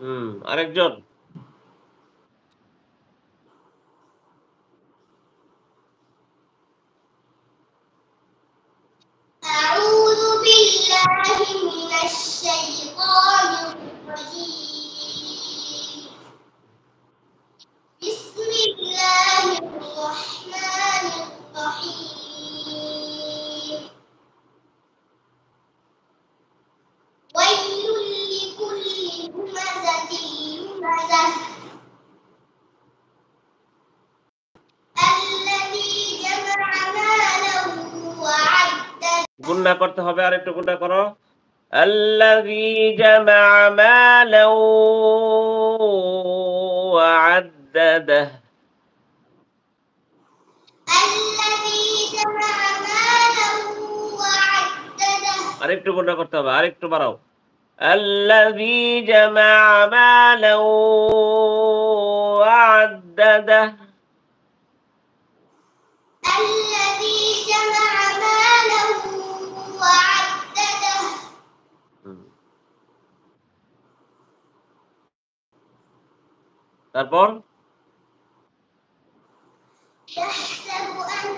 আরেকজন। أعوذ بالله من الشيطان الرجيم بسم الله الرحمن الرحيم ويل لكل همزة لمزة الذي جمع ماله وعدده গুণনা করতে হবে, আর একটু গুণনা করো। الذي جمع مالا وعدده الذي جمع ماله وعدده আরেকটু গুণনা করতে হবে, আরেকটু বাড়াও। الذي جمع مالا وعدده الذي جمع ماله وعدده তারপর يحسب أن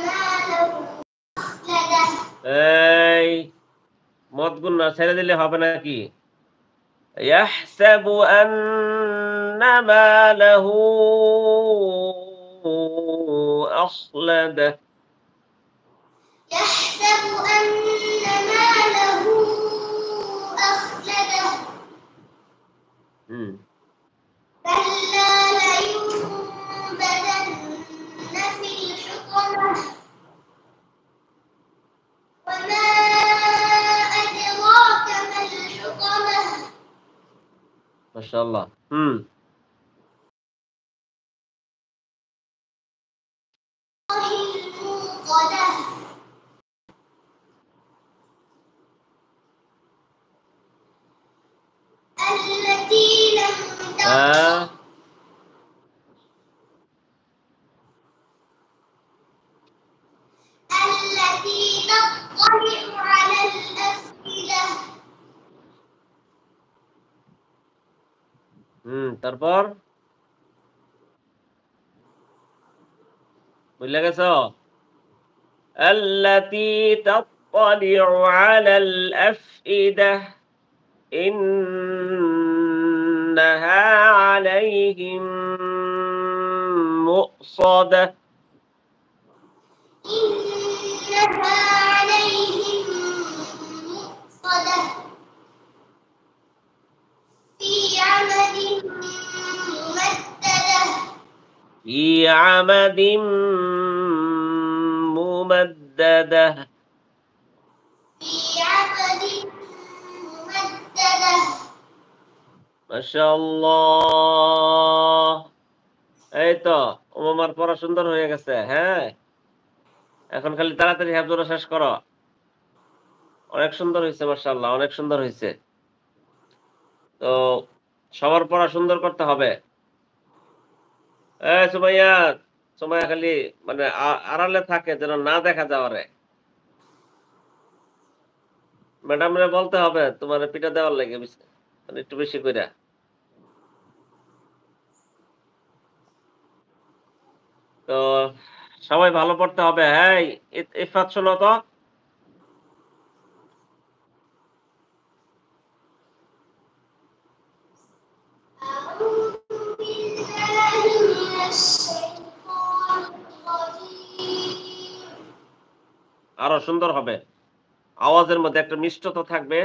ماله أخلده এই মদ গুণনা ছেড়ে দিলে হবে নাকি? يحسب أن ماله أخلده يحسب أن ماله أخلده كلا لينبذن في الحطمة وما أدراك ما الحطمة ما شاء الله الموقدة التي لم تطغى التي تطلع على الأفئدة তারপর বুঝলে গেছ? التي تطلع على الأفئدة إنها عليهم مؤصدة إنها عليهم مؤصدة في عمد ممددة في عمد ممددة في عمد ممددة ما شاء الله এই তো ওমার পড়া সুন্দর হয়ে গেছে। হ্যাঁ, এখন খালি তাড়াতাড়ি হাফজোরা শেষ করো। অনেক সুন্দর হয়েছে, মাশাআল্লাহ, অনেক সুন্দর হয়েছে। তো সবার পড়া সুন্দর করতে হবে। সুমাইয়া, সুমাইয়া খালি মানে আড়ালে থাকে যেন না দেখা যাওয়ারে। ম্যাডামরে বলতে হবে তোমার পিঠা দেওয়ার লাগে মানে একটু বেশি কইরা। তো সবাই ভালো পড়তে হবে। হ্যাঁ, ইফাত শোনো তো। أعوذ بالله من الشيطان الرجيم আরো সুন্দর হবে। আওয়াজের মধ্যে একটা মিষ্টতা থাকবে,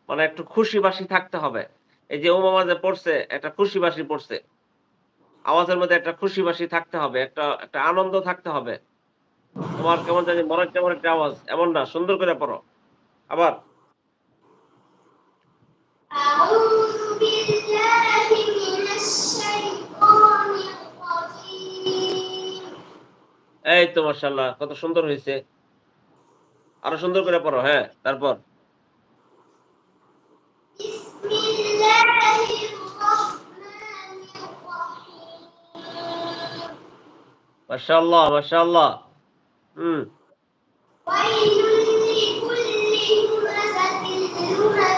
মানে একটু খুশি বাসি থাকতে হবে। এই যে ওমামা যে পড়ছে, একটা খুশি বাসি পড়ছে। আওয়াজের মধ্যে একটা খুশি বাসি থাকতে হবে, একটা আনন্দ থাকতে হবে। তোমার কেমন জানি কেমন একটা আওয়াজ, এমন না, সুন্দর করে পড়ো। আবার أعوذ بالله من الشيطان الرجيم এই তো মাশাআল্লাহ, কত সুন্দর হয়েছে। আরো সুন্দর করে পড়ো। হ্যাঁ, তারপর بسم الله الرحمن الرحيم মাশাআল্লাহ, মাশাআল্লাহ। ويل لكل همزة لمزة